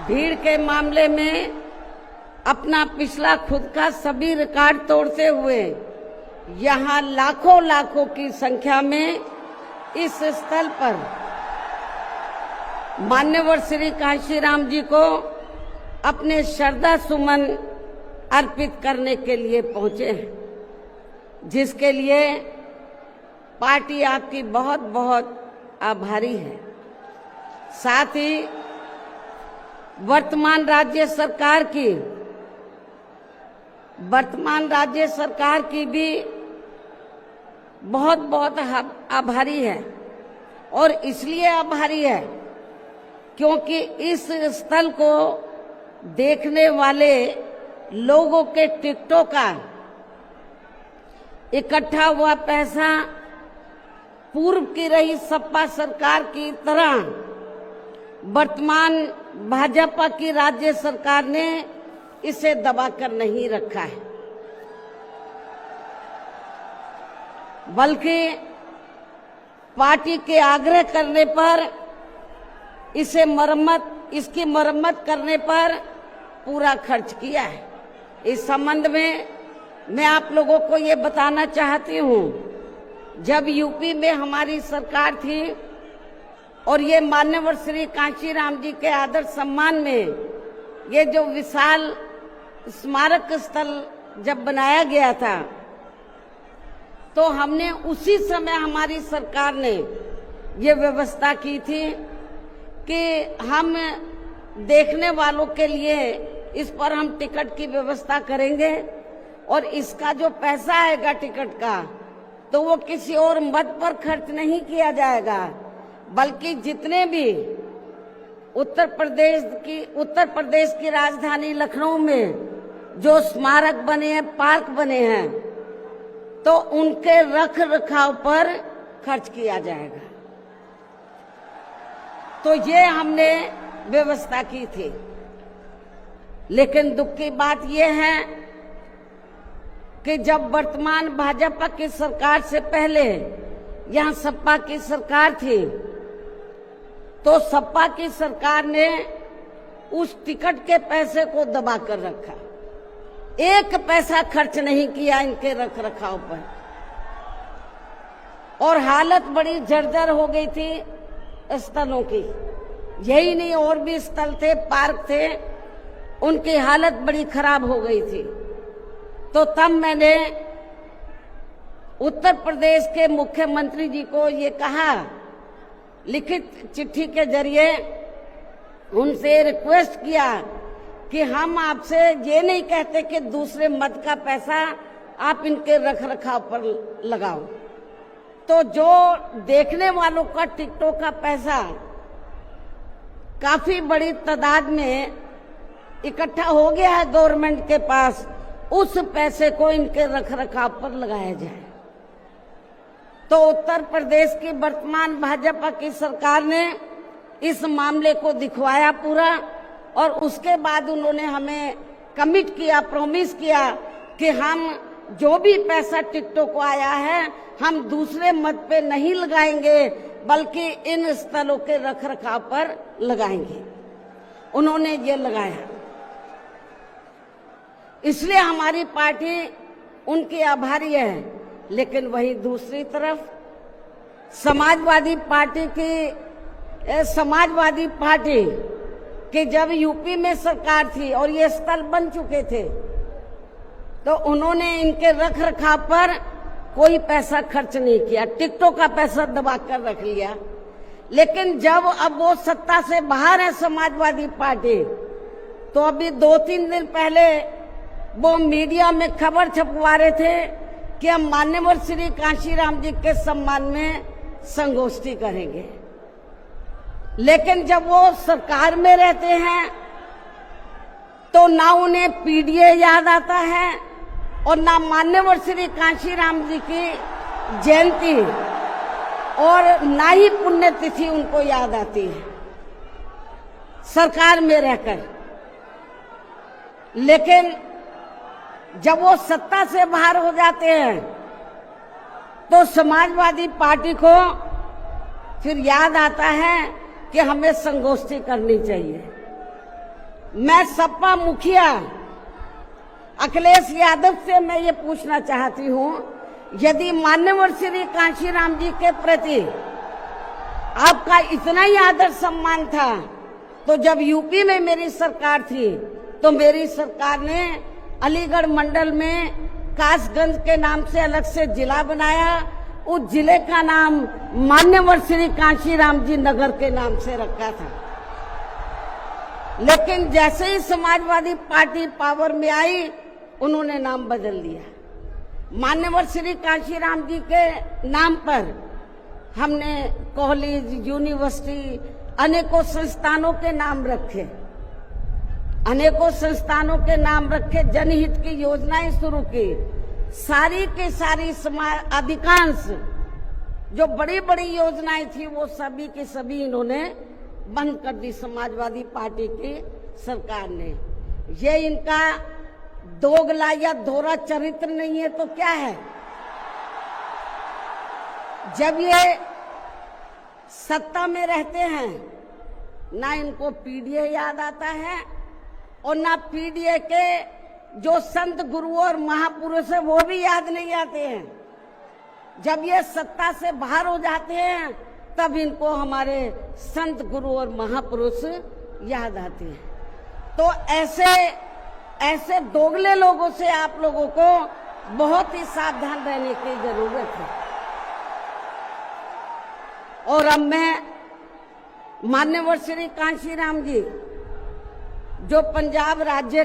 भीड़ के मामले में अपना पिछला खुद का सभी रिकॉर्ड तोड़ते हुए यहाँ लाखों लाखों की संख्या में इस स्थल पर मान्यवर श्री कांशीराम जी को अपने श्रद्धा सुमन अर्पित करने के लिए पहुंचे हैं, जिसके लिए पार्टी आपकी बहुत बहुत आभारी है। साथ ही वर्तमान राज्य सरकार की भी बहुत बहुत आभारी है। और इसलिए आभारी है क्योंकि इस स्थल को देखने वाले लोगों के टिकटों का इकट्ठा हुआ पैसा पूर्व की रही सपा सरकार की तरह वर्तमान भाजपा की राज्य सरकार ने इसे दबाकर नहीं रखा है, बल्कि पार्टी के आग्रह करने पर इसकी मरम्मत करने पर पूरा खर्च किया है। इस संबंध में मैं आप लोगों को ये बताना चाहती हूँ, जब यूपी में हमारी सरकार थी और ये मान्यवर श्री कांशीराम जी के आदर सम्मान में ये जो विशाल स्मारक स्थल जब बनाया गया था, तो हमने उसी समय हमारी सरकार ने ये व्यवस्था की थी कि हम देखने वालों के लिए इस पर हम टिकट की व्यवस्था करेंगे और इसका जो पैसा आएगा टिकट का, तो वो किसी और मद पर खर्च नहीं किया जाएगा, बल्कि जितने भी उत्तर प्रदेश की राजधानी लखनऊ में जो स्मारक बने हैं, पार्क बने हैं, तो उनके रख रखाव पर खर्च किया जाएगा। तो ये हमने व्यवस्था की थी। लेकिन दुख की बात यह है कि जब वर्तमान भाजपा की सरकार से पहले यहाँ सपा की सरकार थी, तो सपा की सरकार ने उस टिकट के पैसे को दबा कर रखा, एक पैसा खर्च नहीं किया इनके रख रखाव पर, और हालत बड़ी जर्जर हो गई थी स्थलों की। यही नहीं, और भी स्थल थे, पार्क थे, उनकी हालत बड़ी खराब हो गई थी। तो तब मैंने उत्तर प्रदेश के मुख्यमंत्री जी को ये कहा, लिखित चिट्ठी के जरिए उनसे रिक्वेस्ट किया कि हम आपसे ये नहीं कहते कि दूसरे मद का पैसा आप इनके रख रखाव पर लगाओ, तो जो देखने वालों का टिकटों का पैसा काफी बड़ी तादाद में इकट्ठा हो गया है गवर्नमेंट के पास, उस पैसे को इनके रख रखाव पर लगाया जाए। तो उत्तर प्रदेश की वर्तमान भाजपा की सरकार ने इस मामले को दिखवाया पूरा, और उसके बाद उन्होंने हमें कमिट किया, प्रॉमिस किया कि हम जो भी पैसा टिकटों को आया है हम दूसरे मद पे नहीं लगाएंगे, बल्कि इन स्थलों के रख रखाव पर लगाएंगे। उन्होंने ये लगाया, इसलिए हमारी पार्टी उनकी आभारी है। लेकिन वहीं दूसरी तरफ समाजवादी पार्टी कि जब यूपी में सरकार थी और ये स्थल बन चुके थे, तो उन्होंने इनके रख रखाव पर कोई पैसा खर्च नहीं किया, टिकटों का पैसा दबा कर रख लिया। लेकिन जब अब वो सत्ता से बाहर है समाजवादी पार्टी, तो अभी 2-3 दिन पहले वो मीडिया में खबर छपवा रहे थे कि हम मान्यवर श्री कांशीराम जी के सम्मान में संगोष्ठी करेंगे। लेकिन जब वो सरकार में रहते हैं तो ना उन्हें पीडीए याद आता है और ना मान्यवर श्री कांशीराम जी की जयंती और ना ही पुण्यतिथि उनको याद आती है सरकार में रहकर। लेकिन जब वो सत्ता से बाहर हो जाते हैं तो समाजवादी पार्टी को फिर याद आता है कि हमें संगोष्ठी करनी चाहिए। मैं सपा मुखिया अखिलेश यादव से मैं ये पूछना चाहती हूँ, यदि मान्यवर श्री कांशीराम जी के प्रति आपका इतना ही आदर सम्मान था, तो जब यूपी में मेरी सरकार थी तो मेरी सरकार ने अलीगढ़ मंडल में कासगंज के नाम से अलग से जिला बनाया। उस जिले का नाम मान्यवर श्री कांशीराम जी नगर के नाम से रखा था। लेकिन जैसे ही समाजवादी पार्टी पावर में आई, उन्होंने नाम बदल दिया। मान्यवर श्री कांशीराम जी के नाम पर हमने कॉलेज, यूनिवर्सिटी, अनेकों संस्थानों के नाम रखे, अनेकों संस्थानों के नाम रखे, जनहित की योजनाएं शुरू की। सारी के सारी अधिकांश जो बड़ी बड़ी योजनाएं थी वो सभी के सभी इन्होंने बंद कर दी समाजवादी पार्टी की सरकार ने। ये इनका दोगला या दोहरा चरित्र नहीं है तो क्या है? जब ये सत्ता में रहते हैं, ना इनको पीडीए याद आता है और ना पीडीए के जो संत गुरु और महापुरुष है वो भी याद नहीं आते हैं। जब ये सत्ता से बाहर हो जाते हैं तब इनको हमारे संत गुरु और महापुरुष याद आते हैं। तो ऐसे दोगले लोगों से आप लोगों को बहुत ही सावधान रहने की जरूरत है। और अब मैं मान्यवर श्री कांशीराम जी जो पंजाब राज्य